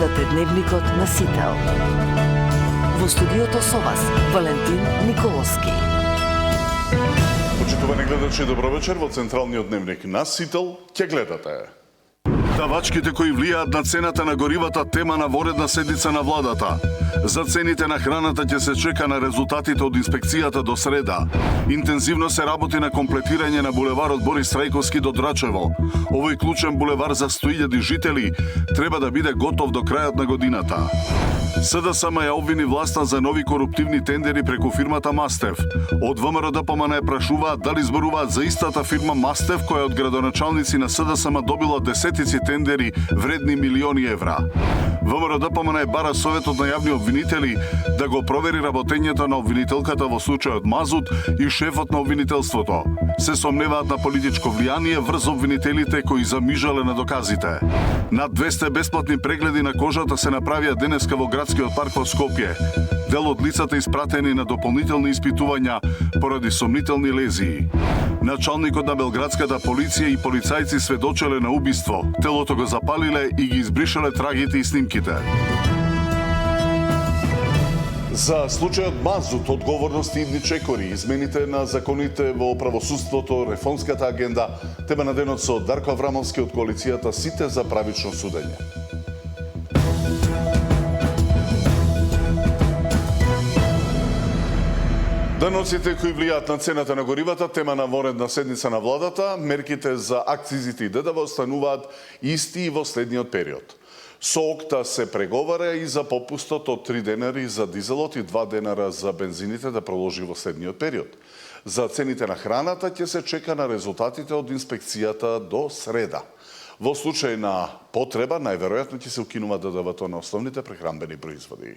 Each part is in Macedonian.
Гледате Дневникот на Сител. Во студиото со вас, Валентин Николовски. Почитувани гледачи, добро вечер. Во Централниот дневник на Сител ќе гледате. Давачките кои влијаат на цената на горивата, тема на воредна седница на владата. За цените на храната ќе се чека на резултатите од инспекцијата до среда. Интензивно се работи на комплетирање на булеварот Борис Трајковски до Драчево. Овој клучен булевар за 100.000 жители треба да биде готов до крајот на годината. СДСМ ја обвини власта за нови коруптивни тендери преку фирмата Мастев. Од ВМРО ДПМН прашуваат дали зборуваат за истата фирма Мастев која од градоначалници на СДСМ добила десетици тендери вредни милиони евра. ВМРО ДПМН бара Советот на јавни обвинители да го провери работењето на обвинителката во случајот Мазут и шефот на обвинителството. Се сомневаат на политичко влијание врз обвинителите кои замижале на доказите. Над 200 бесплатни прегледи на кожата се направија денеска во градскиот парк во Скопје. Дел од лицата испратени на дополнителни испитувања поради сомнителни лезии. Началникот на белградската полиција и полицајци сведочеле на убиство. Телото го запалиле и ги избришале трагите и снимките. За случајот Мазут, одговорности идни чекори, измените на законите во правосудството, реформската агенда, тема на денот со Дарко Аврамовски од коалицијата Сите за правично судење. Даноците кои влијаат на цената на горивата, тема на воредна седница на владата, мерките за акцизите и ДДВ остануваат исти и во следниот период. Со ОКТА се преговара и за попустот од 3 денари за дизелот и 2 денара за бензините да продолжи во следниот период. За цените на храната ќе се чека на резултатите од инспекцијата до среда. Во случај на потреба, најверојатно ќе се укинува ДДВ-то на основните прехранбени производи.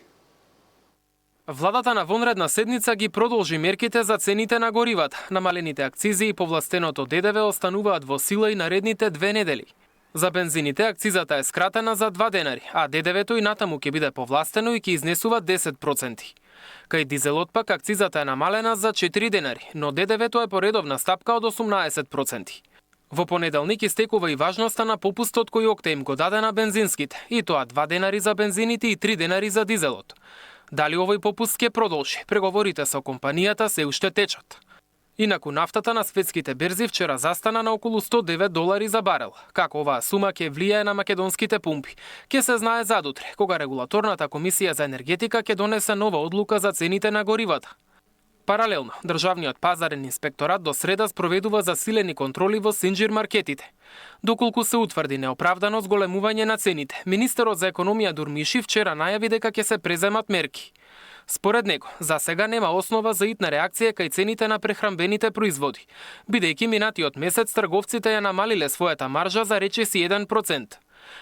Владата на вонредна седница ги продолжи мерките за цените на горивата. Намалените акцизи и повластеното ДДВ остануваат во сила и наредните 2 недели. За бензините акцизата е скратена за 2 денари, а ДДВ-то и натаму ќе биде повластено и ќе изнесува 10%. Кај дизелот пак акцизата е намалена за 4 денари, но ДДВ-то е поредовна стапка од 18%. Во понеделник истекува и важноста на попустот кој ОКТА им го даде на бензинските, и тоа 2 денари за бензините и 3 денари за дизелот. Дали овој попуст ќе продолжи? Преговорите со компанијата се уште течат. Инаку нафтата на светските берзи вчера застана на околу $109 за барел. Како оваа сума ќе влијае на македонските пумпи, ќе се знае задутре, кога регулаторната комисија за енергетика ќе донесе нова одлука за цените на горивата. Паралелно, Државниот пазарен инспекторат до среда спроведува засилени контроли во синџир маркетите. Доколку се утврди неоправдано зголемување на цените, министерот за економија Дурмиши вчера најави дека ќе се преземат мерки. Според него, за сега нема основа за итна реакција кај цените на прехранбените производи, бидејќи минатиот месец трговците ја намалиле својата маржа за речиси 1%.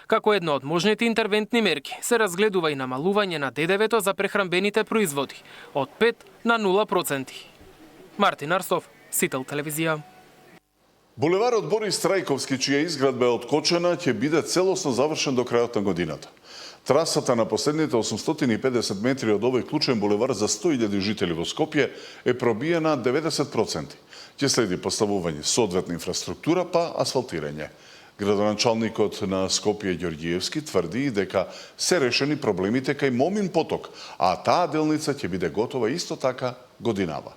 Како една од можните интервентни мерки се разгледува и намалување на ДДВ-то за прехранбените производи од 5 на 0%. Мартин Арсов, Сител телевизија. Булеварот Борис Трајковски, чија изградба е откочена, ќе биде целосно завршен до крајот на годината. Трасата на последните 850 метри од овој клучен булевар за 100.000 жители во Скопје е пробиена 90%. Ќе следи поставување соодветна инфраструктура па асфалтирање. Градоначалникот на Скопје Ѓорѓиевски тврди дека се решени проблемите кај Момин поток, а таа делница ќе биде готова исто така годинава.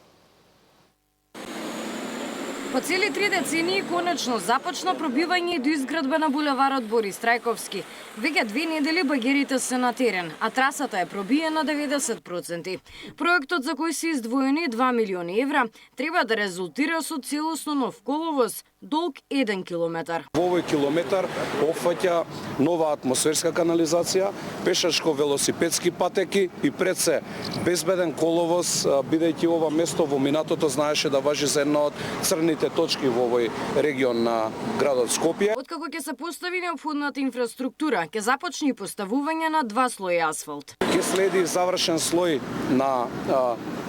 По цели 3 децении конечно започна пробивање и доизградба на булеварот Борис Трајковски. Веќе 2 недели багерите се на терен, а трасата е пробиена 90%. Проектот за кој се издвоени 2 милиони евра треба да резултира со целосно нов коловоз, долг 1 километар. Во овој километар опфаќа нова атмосферска канализација, пешачко-велосипедски патеки и пред се безбеден коловоз, бидејќи ова место во минатото знаеше да важи за една од црните точки во овој регион на градот Скопје. Откако ќе се постави неопходната инфраструктура, ќе започне и поставување на 2 слои асфалт. Ќе следи завршен слој на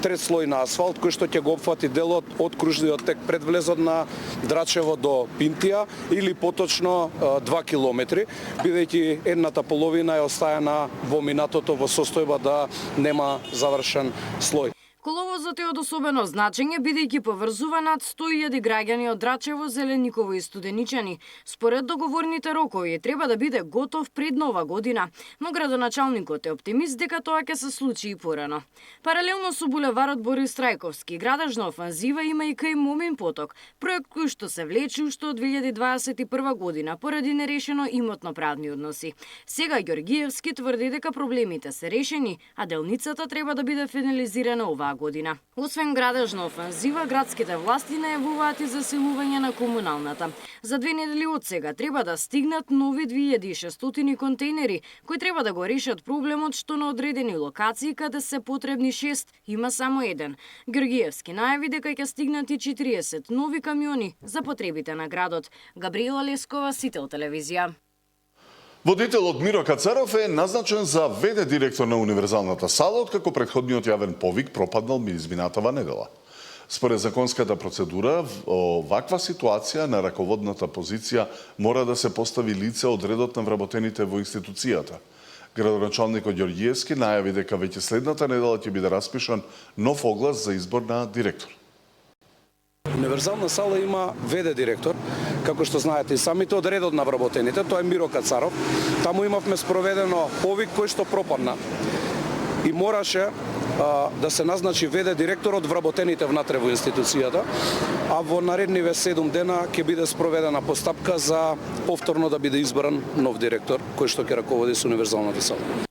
трет слој на асфалт, кој што ќе го опфати делот од кружниот тек пред влезот на Драчево до Пинтија или поточно 2 километри, бидејќи едната половина е остајана во минатото во состојба да нема завршен слој. Коловозот е од особено значење, бидејќи поврзува над 100.000 граѓани од Драчево, Зелениково и Студеничани. Според договорните рокови треба да биде готов пред Нова година, но градоначалникот е оптимист дека тоа ќе се случи и порано. Паралелно со булеварот Борис Трајковски, градежна офанзива има и кај Момин поток, проект кој што се влече уште од 2021 година поради нерешено имотно-правни односи. Сега Ѓоргиевски тврди дека проблемите се решени, а делницата треба да биде финализирана оваа година. Освен градежна офанзива, градските власти најавуваат и заселување на комуналната. За 2 недели од сега треба да стигнат нови 2600 контейнери, кои треба да го решат проблемот што на одредени локации каде се потребни 6, има само 1. Ѓоргиевски најави дека ќе стигнат и 40 нови камиони за потребите на градот. Габриела Лескова, Сител телевизија. Водителот Миро Кацаров е назначен за ВД директор на Универзалната сала, откако претходниот јавен повик пропаднал изминатава недела. Според законската процедура, во ваква ситуација на раководната позиција мора да се постави лице од редот на вработените во институцијата. Градоначалникот Ѓоргиевски најави дека веќе следната недела ќе биде распишан нов оглас за избор на директор. Универзална сала има ВД директор, како што знаете и самите од редот на вработените, тоа е Миро Кацаров. Таму имавме спроведено повик кој што пропадна и мораше да се назначи ВД директор од вработените внатре во институцијата, а во наредниве 7 дена ќе биде спроведена постапка за повторно да биде избран нов директор кој што ќе раководи со Универзалната сала.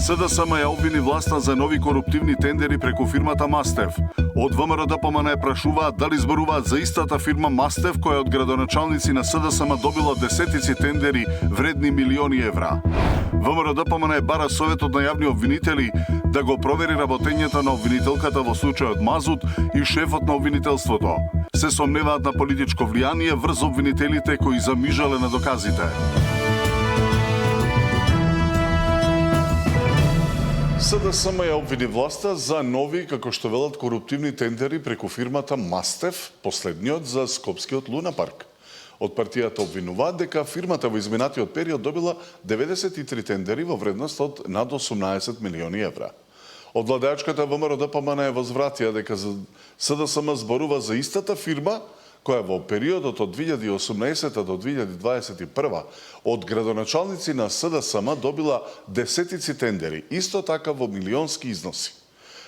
СДСМ ја обвини власта за нови коруптивни тендери преку фирмата Мастев. Од ВМРО ДПМН прашуваат дали зборуваат за истата фирма Мастев која од градоначалници на СДСМ добила десетици тендери вредни милиони евра. ВМРО ДПМН бара советот на јавни обвинители да го провери работењето на обвинителката во случајот Мазут и шефот на обвинителството. Се сомневаат на политичко влијание врз обвинителите кои замижале на доказите. СДСМ ја обвини власта за нови, како што велат, коруптивни тендери преку фирмата Мастев, последниот за Скопскиот Луна парк. Од партијата обвинуваат дека фирмата во изминатиот период добила 93 тендери во вредност од над 18 милиони евра. Од владеачката ВМРО ДПМН возвратија дека СДСМ зборува за истата фирма која во периодот од 2018 до 2021 од градоначалници на СДСМ добила десетици тендери, исто така во милионски износи.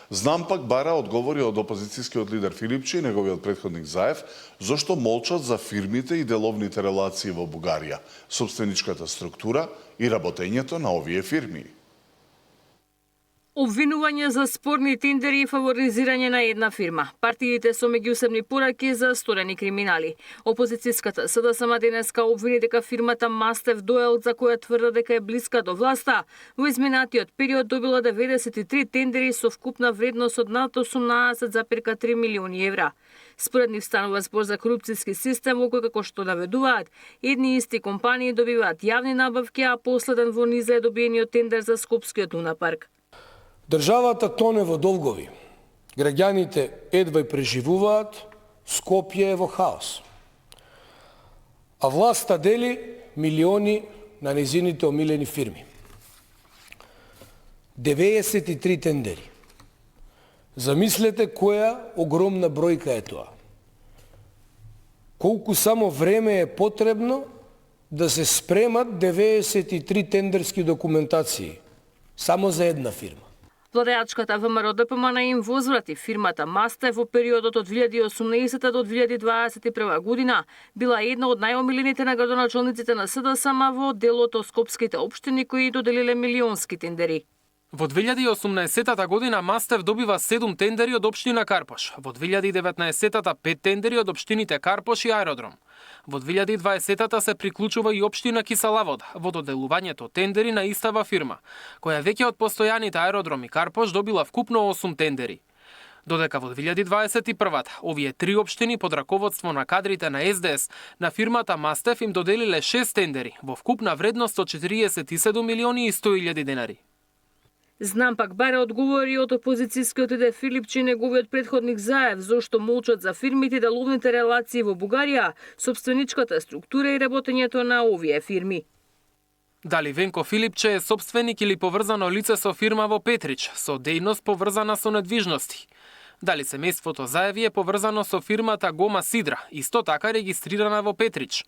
Знам пак бара одговори од опозицијскиот лидер Филипчи и неговиот претходник Заев, зошто молчат за фирмите и деловните релации во Бугарија, собственичката структура и работењето на овие фирми. Обвинување за спорни тендери и фаворизирање на една фирма. Партиите со меѓусебни пораки за сторени криминали. Опозицијската СДСМ денеска обвини дека фирмата Мастев Дуел, за која тврда дека е блиска до власта, во изминатиот период добила 93 тендери со вкупна вредност од над 18,3 милиони евра. Според нив станува збор за корупцијски систем во кој, како што наведуваат, едни исти компании добиваат јавни набавки, а последен во низа е добиениот тендер за Скопскиот Луна парк. Државата тоне во долгови. Граѓаните едва и преживуваат, Скопје е во хаос. А власта дели милиони на незините омилени фирми. 93 тендери. Замислете која огромна бројка е тоа. Колку само време е потребно да се спремат 93 тендерски документации само за една фирма. Владеачката ВМРО ДПМН им возврати фирмата Мастев во периодот од 2018 до 2021 година била една од најомилените на градоначалниците на СДСМ во делот од скопските општини кои доделиле милионски тендери. Во 2018 година Мастев добива 7 тендери од општина Карпош, во 2019 5 тендери од општините Карпош и Аеродром. Во 2020 се приклучува и општина Киселавод во доделувањето тендери на истава фирма, која веќе од постојаните Аеродром и Карпош добила вкупно 8 тендери. Додека во 2021 овие три општини под раководство на кадрите на СДС на фирмата Мастев им доделиле 6 тендери во вкупна вредност од 47 милиони и 100.000 денари. Знам пак баре одговори од опозицијскиот лидер Филипчи и неговиот претходник Заев, зошто молчат за фирмите и деловните релации во Бугарија, собственичката структура и работењето на овие фирми. Дали Венко Филипче е сопственик или поврзано лице со фирма во Петрич, со дејност поврзана со недвижности? Дали семејството Заеви е поврзано со фирмата Гома Сидра, исто така регистрирана во Петрич?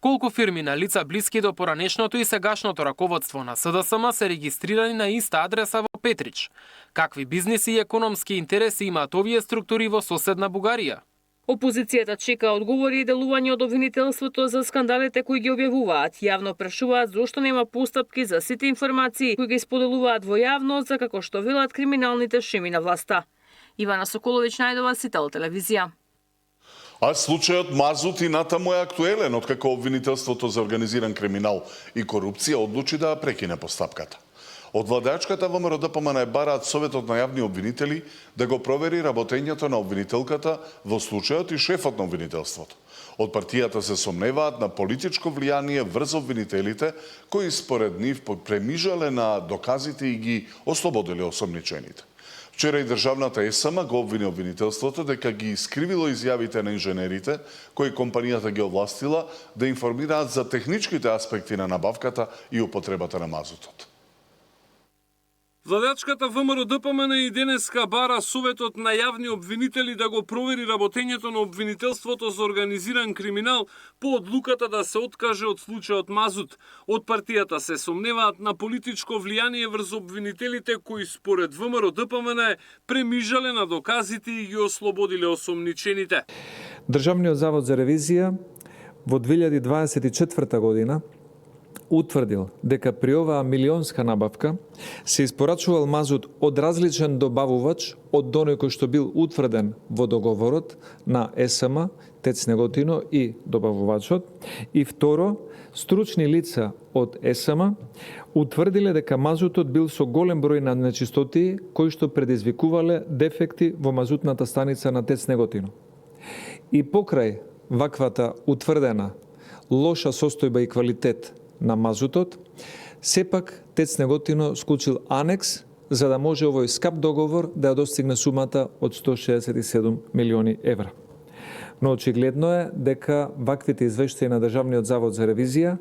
Колку фирми на лица блиски до поранешното и сегашното раководство на СДСМ се регистрирани на иста адреса во Петрич? Какви бизниси и економски интереси имаат овие структури во соседна Бугарија? Опозицијата чека одговори и делување од обвинителството за скандалите кои ги објавуваат. Јавно прашуваат зошто нема постапки за сите информации кои ги споделуваат во јавност, за како што велат криминалните шеми на власта. Ивана Соколовиќ, Најдова, Сител телевизија. А случајот Мазут и натаму е актуелен, откако обвинителството за организиран криминал и корупција одлучи да прекине постапката. Од владеачката ВМРО ДПМН бараат Советот на јавни обвинители да го провери работењето на обвинителката во случајот и шефот на обвинителството. Од партијата се сомневаат на политичко влијание врз обвинителите, кои според нив премижале на доказите и ги ослободиле осомничените. Вчера и државната ЕСМ го обвини обвинителството дека ги искривило изјавите на инженерите, кои компанијата ги овластила да информираат за техничките аспекти на набавката и употребата на мазутот. Владеачката ВМРО ДПМН и денеска бара Советот на јавни обвинители да го провери работењето на обвинителството за организиран криминал по одлуката да се откаже од случајот Мазут. Од партијата се сомневаат на политичко влијание врз обвинителите кои според ВМРО ДПМН премижале на доказите и ги ослободиле осомничените. Државниот завод за ревизија во 2024 година утврдил дека при оваа милионска набавка се испорачувал мазут од различен добавувач од оној кој што бил утврден во договорот на ЕСМ, ТЕЦ Неготино и добавувачот. И второ, стручни лица од ЕСМ утврдиле дека мазутот бил со голем број на нечистоти кои што предизвикувале дефекти во мазутната станица на ТЕЦ Неготино. И покрај ваквата утврдена лоша состојба и квалитет на мазутот, сепак ТЕЦ Неготино склучил анекс за да може овој скап договор да ја достигне сумата од 167 милиони евра. Но очигледно е дека ваквите извештаи на Државниот завод за ревизија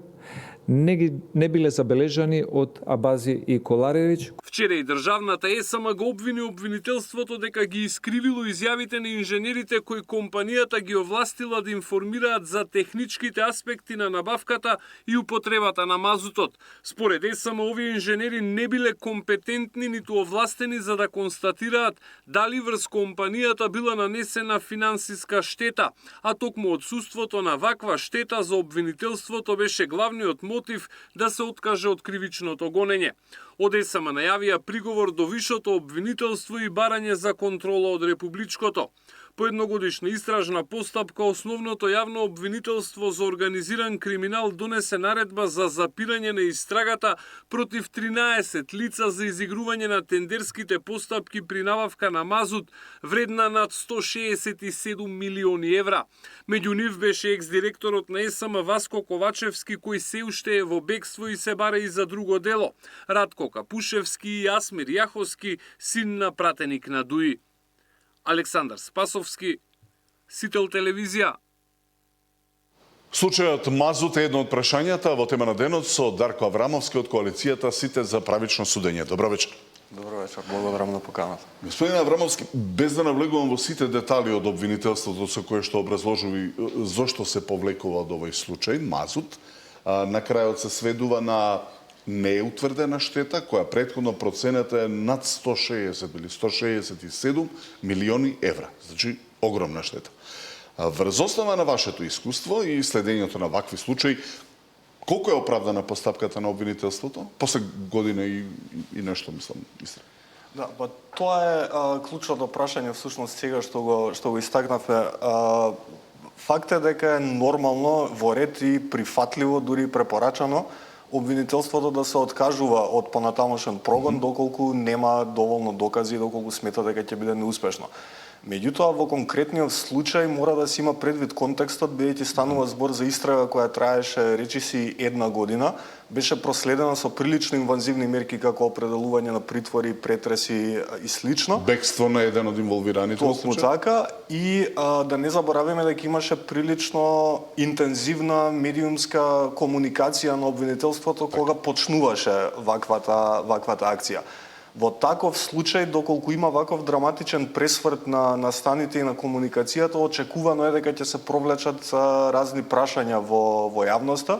не биле забележани од Абази и Коларевиќ. Вчера и државната ЕСМ го обвини обвинителството дека ги искривило изјавите на инженерите кои компанијата ги овластила да информираат за техничките аспекти на набавката и употребата на мазутот. Според ЕСМ, овие инженери не биле компетентни ниту овластени за да констатираат дали врз компанијата била нанесена финансиска штета, а токму отсуството на ваква штета за обвинителството беше главниот мотив да се откаже од кривичното гонење. Од ЕСМ најавија приговор до вишото обвинителство и барање за контрола од републичкото. По едногодишна истражна постапка, основното јавно обвинителство за организиран криминал донесе наредба за запирање на истрагата против 13 лица за изигрување на тендерските постапки при набавка на мазут вредна над 167 милиони евра. Меѓу нив беше екс-директорот на ЕСМ Васко Ковачевски, кој се уште е во бегство и се бара и за друго дело. Радко Капушевски и Асмир Јаховски, син на пратеник на ДУИ. Александар Спасовски, Сител телевизија. Случајот Мазут е едно од прашањата во тема на денот со Дарко Аврамовски од коалицијата Сите за правично судење. Добро вечер. Добро вечер, благодарам на поканата. Господин Аврамовски, без да навлегувам во сите детали од обвинителството со кое што образложи зошто се повлекува од овој случај Мазут, на крајот се сведува на неутврдена штета, која претходно процената е над 160 или 167 милиони евра. Значи, огромна штета. Врз основа на вашето искуство и следењето на вакви случаи, колку е оправдана постапката на обвинителството? После година и нешто, мислам, истра. Да, па тоа е клучното прашање всушност сега што го истакнавме. Факт е дека е нормално во ред и прифатливо, дури препорачано обвинителството да се откажува од понатамошен прогон доколку нема доволно докази, доколку смета дека ќе биде неуспешно. Меѓутоа, во конкретниот случај мора да се има предвид контекстот, бидејќи станува збор за истрага која траеше речиси 1 година, беше проследена со прилично инвазивни мерки како определување на притвори, претреси и слично. Бегство на еден од инволвираните. Токму така, и да не забораваме дека имаше прилично интензивна медиумска комуникација на обвинителството кога почнуваше ваквата акција. Во таков случај, доколку има ваков драматичен пресврт на станите и на комуникацијата, очекувано е дека ќе се провлечат разни прашања во јавноста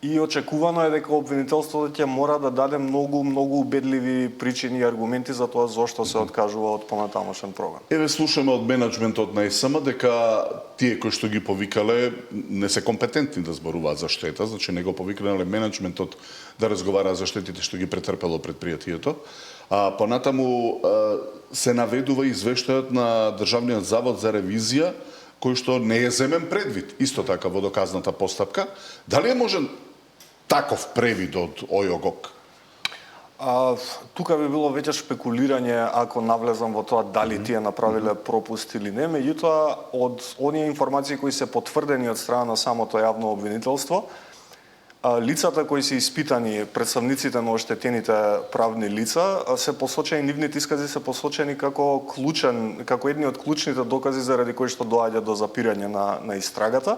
и очекувано е дека обвинителството ќе мора да даде многу убедливи причини и аргументи за тоа зошто се откажува од понатамошен прогам. Еве слушаме од менаџментот на ЕСМ дека тие кои што ги повикале не се компетентни да зборуваат за штета, значи не го повикале менаџментот да разговара за штетите што ги претрпело предпријатието. А понатаму се наведува извештајот на Државниот завод за ревизија, кој што не е земен предвид, исто така во доказната постапка. Дали е можен таков превид од ОЈОГОК? Тука би било веќе шпекулирање ако навлезам во тоа дали тие направиле пропуст или не, меѓутоа од оние информации кои се потврдени од страна на самото јавно обвинителство, лицата кои се испитани, представниците на оштетените правни лица, се посочени, нивните искази се посочени како едни од клучните докази заради кои што доаѓа до запирање на истрагата,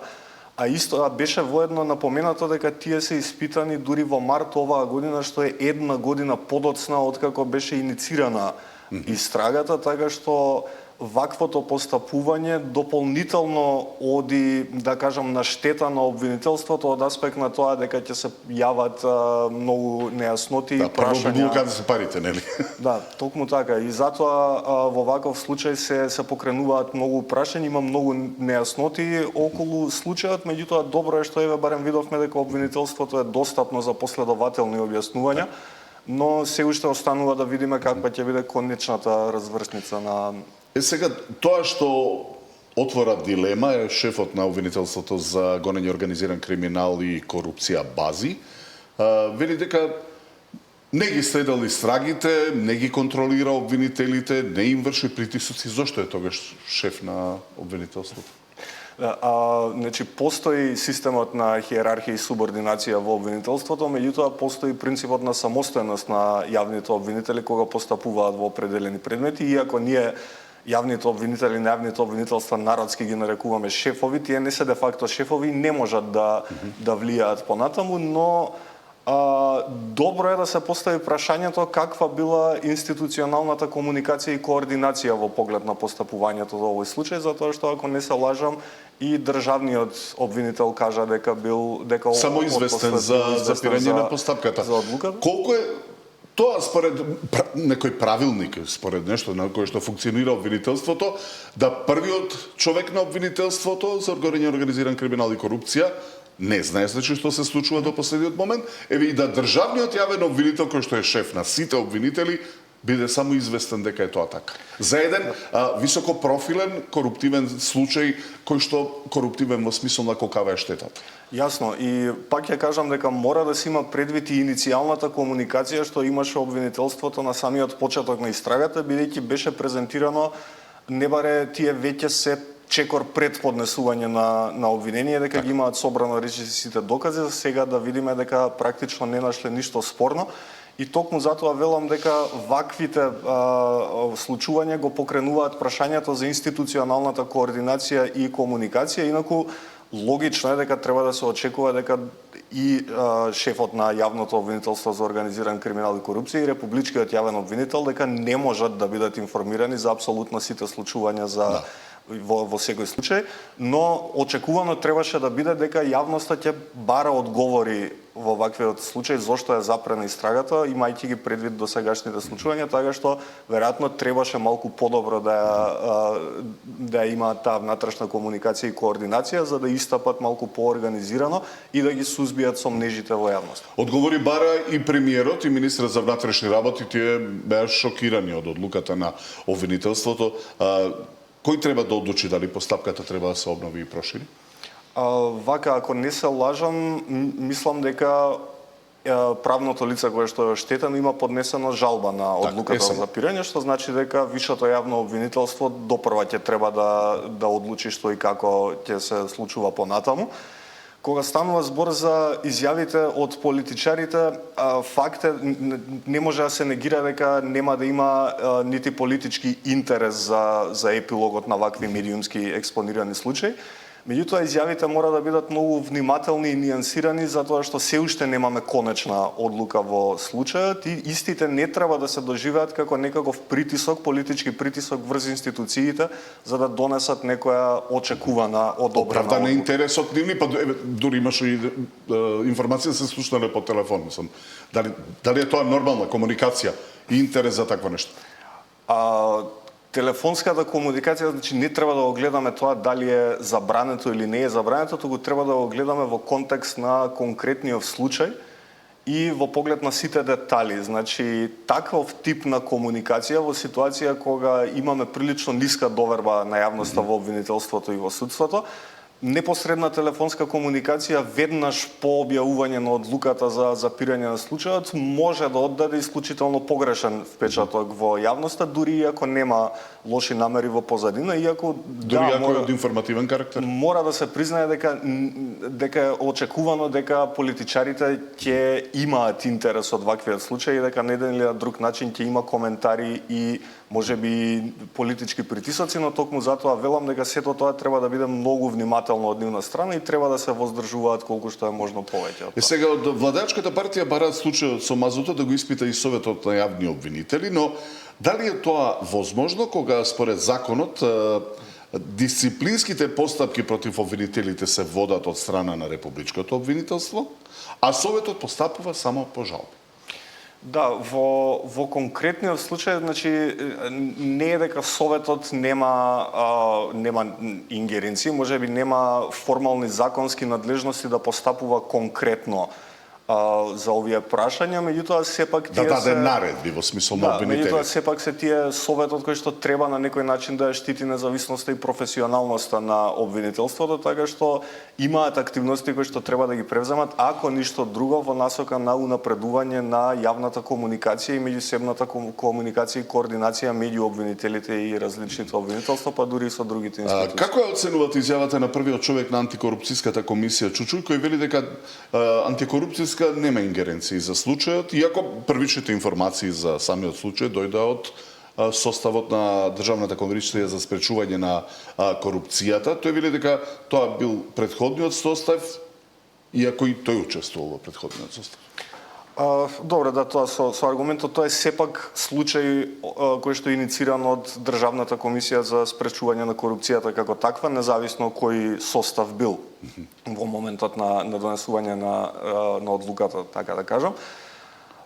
а исто беше воедно напоменато дека тие се испитани дури во март оваа година, што е 1 година подоцна откако беше иницирана истрагата, така што ваквото постапување дополнително оди, да кажам, на штета на обвинителството од аспект на тоа дека ќе се јават многу нејасноти и прашања. Прво каде се парите, нели? Да, токму така. И затоа во ваков случај се покренуваат многу прашања, има многу нејасноти околу случајот, меѓутоа добро е што еве барем видовме дека обвинителството е достапно за последователни објаснувања, но се уште останува да видиме каква ќе биде конечната развршница на... Сега, тоа што отвора дилема е шефот на обвинителството за гонење организиран криминал и корупција Бази. Вели дека не ги следал истрагите, не ги контролира обвинителите, не им врши притисоци. Зошто е тогаш шеф на обвинителството? Значи, постои системот на хиерархија и субординација во обвинителството, меѓутоа постои принципот на самостојност на јавните обвинители кога постапуваат во определени предмети, иако ние јавните обвинители, нејавните обвинителства народски ги нарекуваме шефови, тие не се де факто шефови и не можат да влијаат понатаму, но добро е да се постави прашањето каква била институционалната комуникација и координација во поглед на постапувањето во овој случај, затоа што ако не се лажам и државниот обвинител кажа дека самоизвестен за запирање на постапката. За одлуката. Колку е тоа според некој правилник, според нешто на кое што функционира обвинителството, да првиот човек на обвинителството за организиран криминал и корупција не знае значи што се случува до последниот момент, еве и да државниот јавен обвинител кој што е шеф на сите обвинители биде само известен дека е тоа така. За еден високопрофилен коруптивен случај кој што коруптивен во смисол на колкава е штетата. Јасно, и пак ќе кажам дека мора да се има предвид и иницијалната комуникација што имаше обвинителството на самиот почеток на истрагата, бидејќи беше презентирано не баре тие веќе се чекор пред поднесување на обвинение, дека ги имаат собрано речиси сите докази, за сега да видиме дека практично не нашле ништо спорно. И токму затоа велам дека ваквите случувања го покренуваат прашањето за институционалната координација и комуникација, инаку логично е дека треба да се очекува дека и шефот на јавното обвинителство за организиран криминал и корупција и републичкиот јавен обвинител дека не можат да бидат информирани за апсолутно сите случувања за во секој случај, но очекувано требаше да биде дека јавноста ќе бара одговори во ваквиот случај зошто е запрена истрагата, имајќи ги предвид досегашните случувања, така што веројатно требаше малку подобро да има таа внатрешна комуникација и координација за да истапат малку поорганизирано и да ги сузбијат сомнежите во јавноста. Одговори бара и премиерот и министерот за внатрешни работи, тие беа шокирани од одлуката на обвинителството. Кој треба да одлучи дали постапката треба да се обнови и прошири? Вака, ако не се лажам, мислам дека правното лице кое што е оштетено има поднесено жалба на одлуката за запирање, што значи дека висшето јавно обвинителство допрва ќе треба да одлучи што и како ќе се случува понатаму. Кога станува збор за изјавите од политичарите, факт е, не може да се негира дека нема да има нити политички интерес за епилогот на вакви медиумски експонирани случаи. Меѓутоа, изјавите мора да бидат многу внимателни и нијансирани, затоа што се уште немаме конечна одлука во случајот и истите не треба да се доживеат како некаков притисок, политички притисок врз институциите, за да донесат некоја очекувана одобрена оправдан одлука. интересот нивни, па дури имаше и информација се слушнале по телефон. Дали е тоа нормална комуникација и интерес за такво нешто? Телефонската комуникација, значи не треба да го гледаме тоа дали е забрането или не е забрането, туку треба да го гледаме во контекст на конкретниот случај и во поглед на сите детали. Значи, таков тип на комуникација во ситуација кога имаме прилично ниска доверба на јавноста во обвинителството и во судството, непосредна телефонска комуникација веднаш по објавување на одлуката за запирање на случајот може да оддаде исклучително погрешен впечаток во јавноста, дури ако нема лоши намери во позадина, иако дури ако е од информативен карактер. Мора да се признае дека е очекувано дека политичарите ќе имаат интерес од ваквиот случај и дека на еден или на друг начин ќе има коментари и можеби политички притисоци, но токму затоа велам дека сето тоа треба да биде многу внимателно од нивна страна и треба да се воздржуваат колку што е можно повеќе. Сега од владеачката партија бараат случајот со мазото да го испита и Советот на јавни обвинители, но дали е тоа возможно кога според законот дисциплинските постапки против обвинителите се водат од страна на републичкото обвинителство, а Советот постапува само по жалби? Да, во конкретниот случај, значи не е дека Советот нема ингеренции, можеби нема формални законски надлежности да постапува конкретно за овие прашања, меѓутоа сепак тие да даде наредби во смисол на обвинителите. Меѓутоа сепак се тие Советот кој што треба на некој начин да ја штити независноста и професионалноста на обвинителството, така што имаат активности кои што треба да ги превземат, ако ништо друго во насока на унапредување на јавната комуникација и меѓусебната комуникација и координација меѓу обвинителите и различните обвинителства, па дури и со другите институции. Како ја оценувате изјавата на првиот човек на антикорупцијската комисија Чучуј, кој вели дека антикорупцијска нема ингеренции за случајот, иако првичните информации за самиот случај дојде од составот на Државната комисија за спречување на корупцијата. Тој вели дека тоа бил претходниот состав, иако и тој учествувал во претходниот состав. Добре, да, тоа со аргументот, тоа е сепак случај кој што е инициран од Државната комисија за спречување на корупцијата како таква, независно кој состав бил во моментот на донесување на одлуката, така да кажам.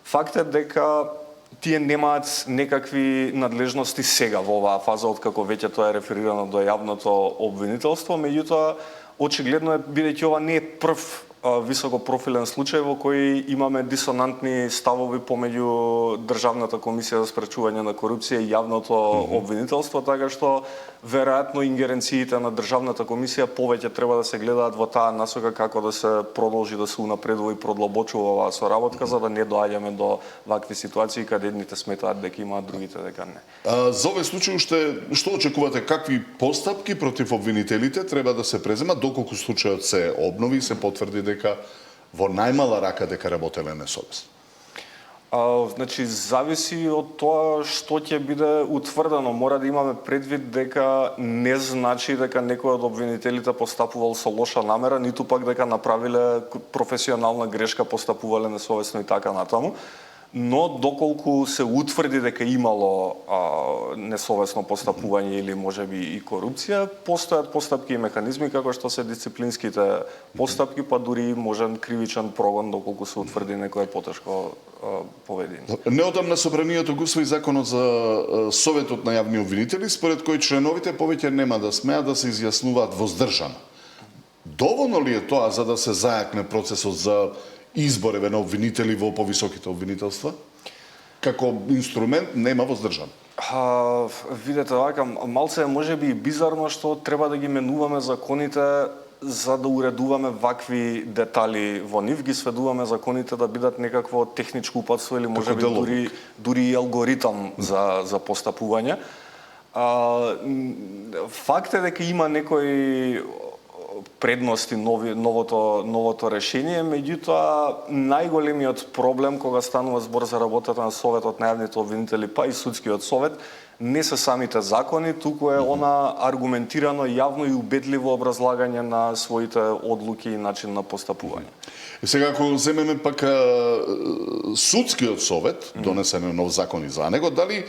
Факт е дека тие немаат некакви надлежности сега во оваа фаза, откако веќе тоа е реферирано до јавното обвинителство, меѓутоа очигледно е, бидејќи ова не е прв високопрофилен случај во кој имаме дисонантни ставови помеѓу Државната комисија за спречување на корупција и јавното обвинителство, така што веројатно ингеренциите на Државната комисија повеќе треба да се гледаат во таа насока како да се продолжи да се унапредува и продлабочува оваа соработка, за да не доаѓаме до вакви ситуации каде едните сметаат дека имаат, другите дека не. За овој случај што очекувате, какви постапки против обвинителите треба да се преземат доколку случајот се обнови и се потврди дека во најмала рака дека работеле несовесно? Значи, зависи од тоа што ќе биде утврдено. Мора да имаме предвид дека не значи дека некој од обвинителите постапувал со лоша намера, ниту пак дека направиле професионална грешка, постапувале несовесно и така натаму. Но доколку се утврди дека имало несовесно постапување или можеби и корупција, постојат постапки и механизми како што се дисциплинските постапки, па дури можен кривичен прогон доколку се утврди некое потешко поведение. Неодамна собранието го усвои законот за Советот на јавни обвинители, според кој членовите повеќе нема да смеат да се изјаснуваат воздржано. Доволно ли е тоа за да се зајакне процесот за избореве на обвинители во повисоките обвинителства? Како инструмент нема воздржан. Видете, вака, малце е можеби и бизарно што треба да ги менуваме законите за да уредуваме вакви детали во нив, ги сведуваме законите да бидат некакво техничко упатство или можеби дури и алгоритам за постапување. Факт е дека има некои предности новото решение, меѓутоа најголемиот проблем кога станува збор за работата на Советот на јавните обвинители па и Судскиот совет не се самите закони, туку е она аргументирано, јавно и убедливо образлагање на своите одлуки и начин на постапување. И сега ако земеме пак Судскиот совет, донесен е нов закон и за него, дали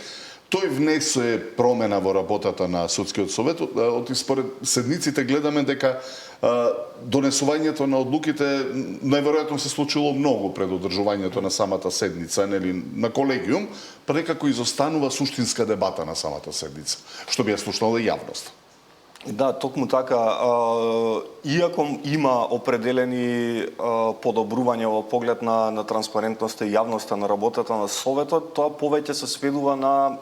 тој внесе промена во работата на Судскиот совет, според седниците гледаме дека донесувањето на одлуките најверојатно се случило многу пред одржувањето на самата седница, нели, на колегиум, па некако изостанува суштинска дебата на самата седница, што би ја слушнала и јавност. Да, токму така, иако има определени подобрувања во поглед на транспарентноста и јавноста на работата на Советот, тоа повеќе се сведува на,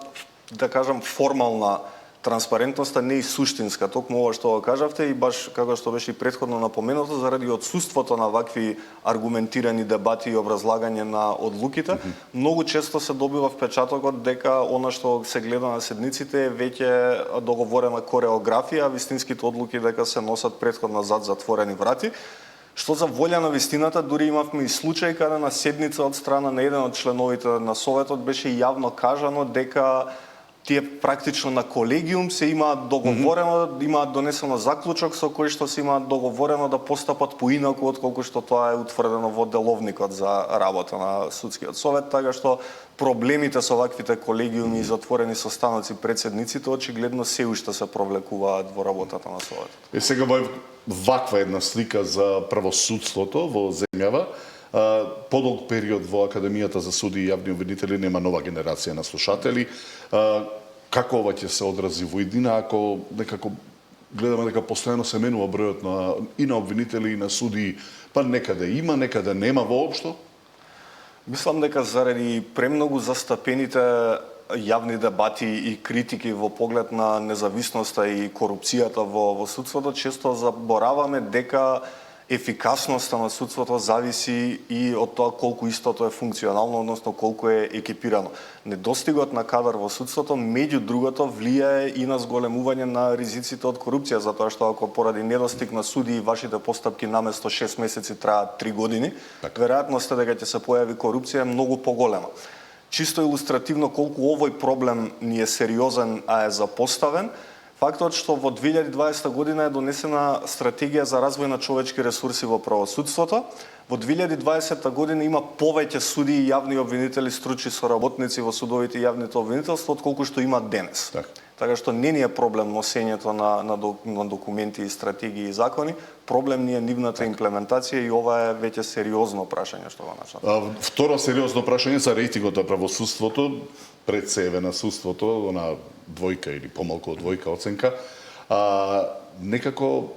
да кажам, формална транспарентноста, не и суштинска. Токму ова што го кажавте и баш како што беше и претходно напоменато, заради отсуството на вакви аргументирани дебати и образлагање на одлуките, многу често се добива впечатокот дека она што се гледа на седниците е веќе договорена кореографија, вистинските одлуки дека се носат претходно зад затворени врати. Што за волја на вистината, дури имавме и случај каде на седница од страна на еден од членовите на Советот беше јавно кажано дека тие практично на колегиум се имаат договорено, имаат донесено заклучок со кој што се имаат договорено да постапат поинаку отколку што тоа е утврдено во деловникот за работа на Судскиот совет, така што проблемите со ваквите колегиуми и затворени состаноци председниците очигледно се уште се провлекуваат во работата на Советот. Сега ваква една слика за правосудството во земјава. Подолг период во Академијата за суди и јавни обвинители нема нова генерација на слушатели. Како ова ќе се одрази во иднина, ако некако гледаме дека постојано се менува бројот и на обвинители и на суди, па некаде има, некаде нема воопшто? Мислам дека заради премногу застапените јавни дебати и критики во поглед на независноста и корупцијата во судството, често забораваме дека ефикасноста на судството зависи и од тоа колку истото е функционално, односно колку е екипирано. Недостигот на кадар во судството, меѓу другото, влијае и на зголемување на ризиците од корупција, затоа што ако поради недостиг на суди вашите постапки наместо 6 месеци траат 3 години, веројатноста дека ќе се појави корупција е многу поголема. Чисто илустративно колку овој проблем ни е сериозен, а е запоставен, фактот што во 2020 година е донесена стратегија за развој на човечки ресурси во правосудството. Во 2020 година има повеќе суди и јавни обвинители, стручни соработници во судовите и јавните обвинителства отколку што има денес. Така што не ни е проблем носењето на документи и стратегии и закони, проблем ни е нивната имплементација и ова е веќе сериозно прашање што го начнав. Второ сериозно прашање за рейтингот на правосудството, пред себе на судството, она двојка или помалку од двојка оценка, некако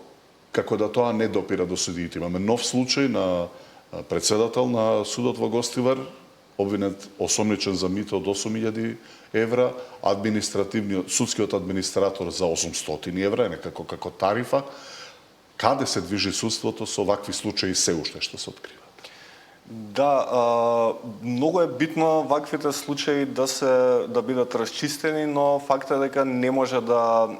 како да тоа не допира до судиите. Имаме нов случај на председател на судот во Гостивар, обвинет осомничен за мито од 8.000 евра, судскиот администратор за 800 евра, некако како тарифа. Каде се движи судството со вакви случаи се уште што се открива? Да, многу е битно ваквите случаи да бидат расчистени, но факт е дека не може да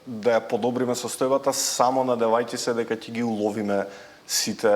ја подобриме состојбата само надевајќи се дека ќе ги уловиме сите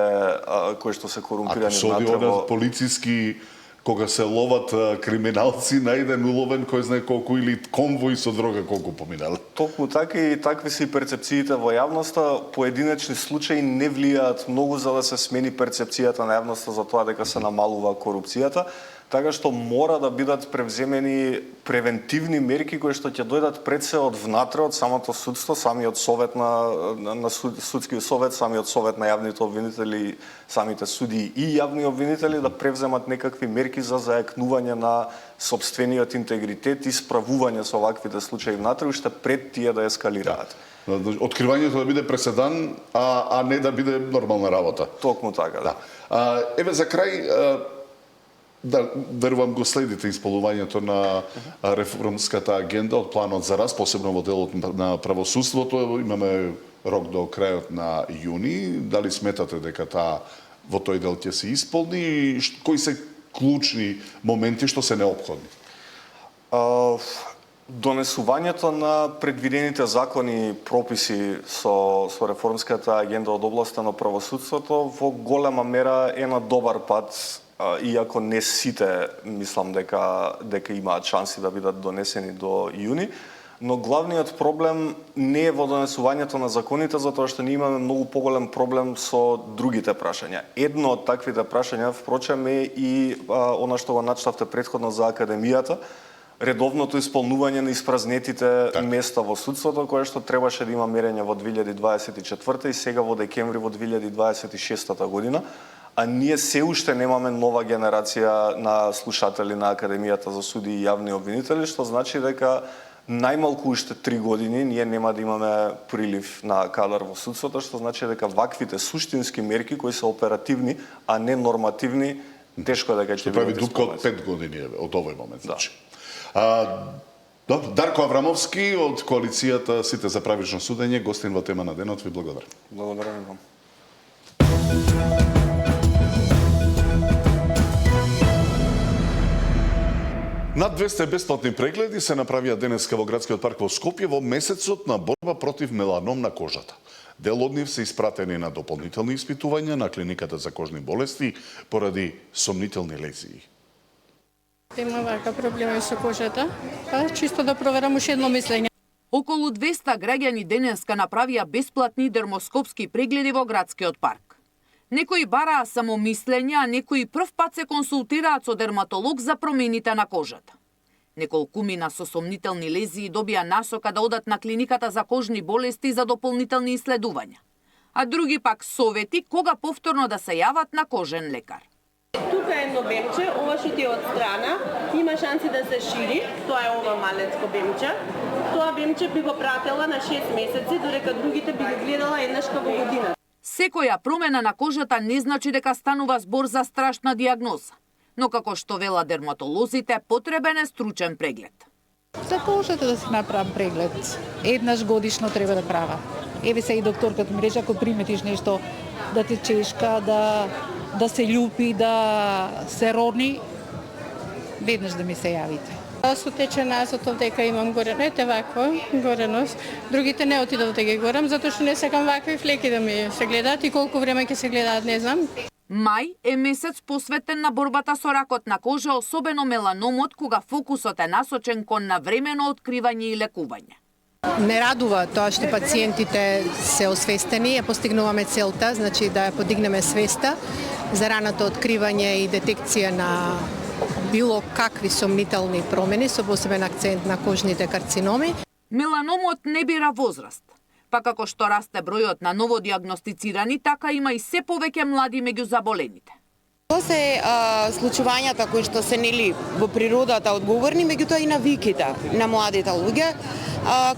кои што се корумпирани внатре во полициски, кога се ловат криминалци, најден уловен кој знае колку или конвој со дрога колку поминал. Токму така и такви се и перцепциите во јавноста. Поединечни случаи не влијаат многу за да се смени перцепцијата на јавноста за тоа дека се намалува корупцијата, така што мора да бидат превземени превентивни мерки кои што ќе дојдат пред се од внатре, од самото судство, самиот совет на судскиот совет, самиот совет на јавните обвинители, самите суди и јавни обвинители да превземат некакви мерки за зајакнување на сопствениот интегритет и справување со ваквите случаи внатре уште пред тие да ескалираат. Откривањето да биде преседан, а не да биде нормална работа. Токму така, да. Еве за крај, да, верувам го следите исполнувањето на реформската агенда од планот за раст, посебно во делот на правосудството. Имаме рок до крајот на јуни. Дали сметате дека таа во тој дел ќе се исполни и кои се клучни моменти што се неопходни? Донесувањето на предвидените закони и прописи со реформската агенда од областа на правосудството во голема мера е на добар пат, иако не сите мислам дека имаат шанси да бидат донесени до јуни, но главниот проблем не е во донесувањето на законите, затоа што ние имаме многу поголем проблем со другите прашања. Едно од таквите прашања, впрочем, е и она што го начнавте претходно за академијата, редовното исполнување на испразнетите места во судството, кое што требаше да има мерење во 2024 и сега во декември во 2026 година, а ние се уште немаме нова генерација на слушатели на Академијата за суди и јавни обвинители, што значи дека најмалку уште 3 години ние нема да имаме прилив на кадар во судството, што значи дека ваквите суштински мерки кои се оперативни, а не нормативни, тешко дека ќе бидат исполнети. Што прави дупка од 5 години од овој момент, значи. Дарко Аврамовски од коалицијата Сите за правично судење, гостин во тема на денот, ви благодарам. Благодарам вам. Над 200 бесплатни прегледи се направија денеска во градскиот парк во Скопје во месецот на борба против меланом на кожата. Дел од нив се испратени на дополнителни испитувања на клиниката за кожни болести поради сомнителни лезии. Има вака проблеми со кожата, па чисто да проверам уште едно мислење. Околу 200 граѓани денеска направија бесплатни дермоскопски прегледи во градскиот парк. Некои бараа само мислење, а некои прв пат се консултираат со дерматолог за промените на кожата. Неколкумина со сомнителни лезии добија насока да одат на клиниката за кожни болести за дополнителни исследувања, а други пак совети кога повторно да се јават на кожен лекар. Тука е едно бемче, ова што ти е од страна, има шанси да се шири, тоа е ова малецко бемче. Тоа бемче би го пратела на 6 месеци, додека другите би го гледала еднашка во година. Секоја промена на кожата не значи дека станува збор за страшна дијагноза, но како што велат дерматолозите, потребен е стручен преглед. За кожата да си направам преглед, еднаш годишно треба да права. Еве се и докторката ми рече, ако приметиш нешто да те чешка, да се љупи, да се рони, веднаш да ми се јавите. Со тече насотов дека имам горенос, вакво горенос. Другите не отидов да ги горам, затоа што не сакам вакви флеки да ми се гледаат и колку време ќе се гледаат, не знам. Мај е месец посветен на борбата со ракот на кожа, особено меланомот, кога фокусот е насочен кон навремено откривање и лекување. Ме радува тоа што пациентите се освестени, ја постигнуваме целта, значи да ја подигнеме свеста за раното откривање и детекција на било какви сомнителни промени со посебен акцент на кожните карциноми. Меланомот не бира возраст. Па како што расте бројот на новодиагностицирани, така има и се повеќе млади меѓу заболените. Тоа се случувањата кои што се нели во природата одговорни, меѓутоа и навиките на младите луѓе,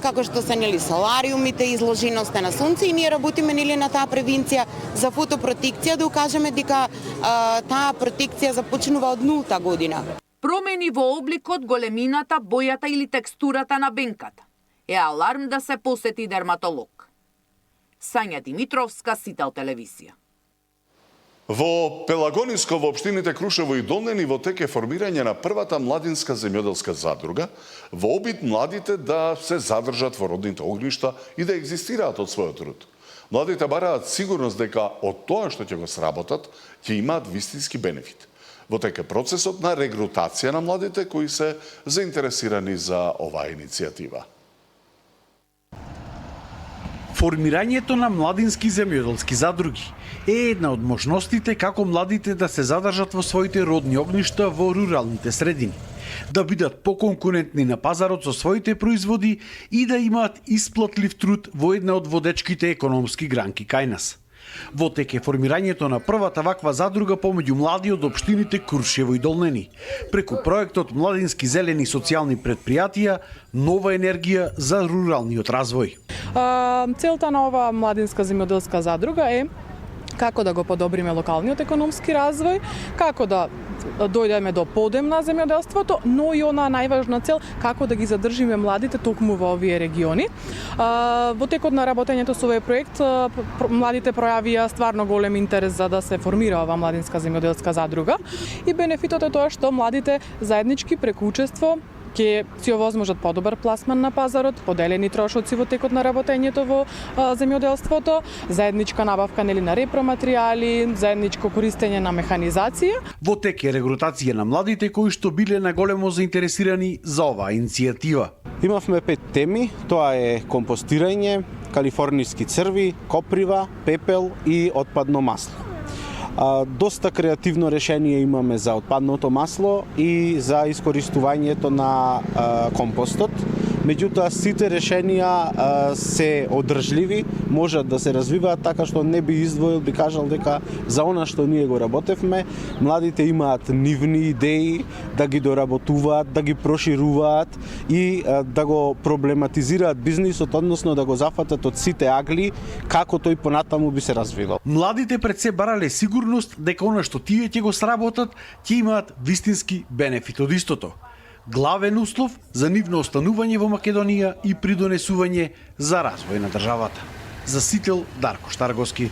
како што се нели солариумите, изложеноста на сонце, и ние работиме нели на таа превенција за фотопротекција, да укажеме дека таа протекција започнува од нулта година. Промени во обликот, големината, бојата или текстурата на бенката е аларм да се посети дерматолог. Сања Димитровска, Сител телевизија. Во Пелагониско во општините Крушево и Долнени во тек е формирање на првата младинска земјоделска задруга во обид младите да се задржат во родните огништа и да екзистираат од својот труд. Младите бараат сигурност дека од тоа што ќе го сработат ќе имаат вистински бенефит. Во тек е процесот на регрутација на младите кои се заинтересирани за оваа иницијатива. Формирањето на младински земјоделски задруги е една од можностите како младите да се задржат во своите родни огништа во руралните средини, да бидат поконкурентни на пазарот со своите производи и да имаат исплатлив труд во една од водечките економски гранки кај нас. Во тек е формирањето на првата ваква задруга помеѓу млади од општините Крушево и Долнени, преку проектот Младински зелени социјални предпријатија, нова енергија за руралниот развој. Целта на оваа младинска земјоделска задруга е како да го подобриме локалниот економски развој, како да дојдеме до подем на земјоделството, но и она најважна цел како да ги задржиме младите токму во овие региони. Во текот на работењето со овој проект младите пројавија стварно голем интерес за да се формира ова младинска земјоделска задруга и бенефитот е тоа што младите заеднички преку учество ќе си овозможат подобар пласман на пазарот, поделени трошоци во текот на работењето во земјоделството, заедничка набавка на репроматеријали, заедничко користење на механизација. Во тек е регрутација на младите кои што биле наголемо заинтересирани за оваа иницијатива. Имавме 5 теми, тоа е компостирање, калифорниски црви, коприва, пепел и отпадно масло. Доста креативно решение имаме за отпадното масло и за искористувањето на компостот. Меѓутоа, сите решенија се одржливи, можат да се развиваат, така што не би издвоил, би кажал дека за она што ние го работевме, младите имаат нивни идеи да ги доработуваат, да ги прошируваат и да го проблематизираат бизнисот, односно да го зафатат од сите агли, како тој понатаму би се развивал. Младите пред се барале сигурност дека она што тие ќе го сработат, ќе имаат вистински бенефит од истото. Главен услов за нивно останување во Македонија и придонесување за развој на државата. За Сител, Дарко Штарговски,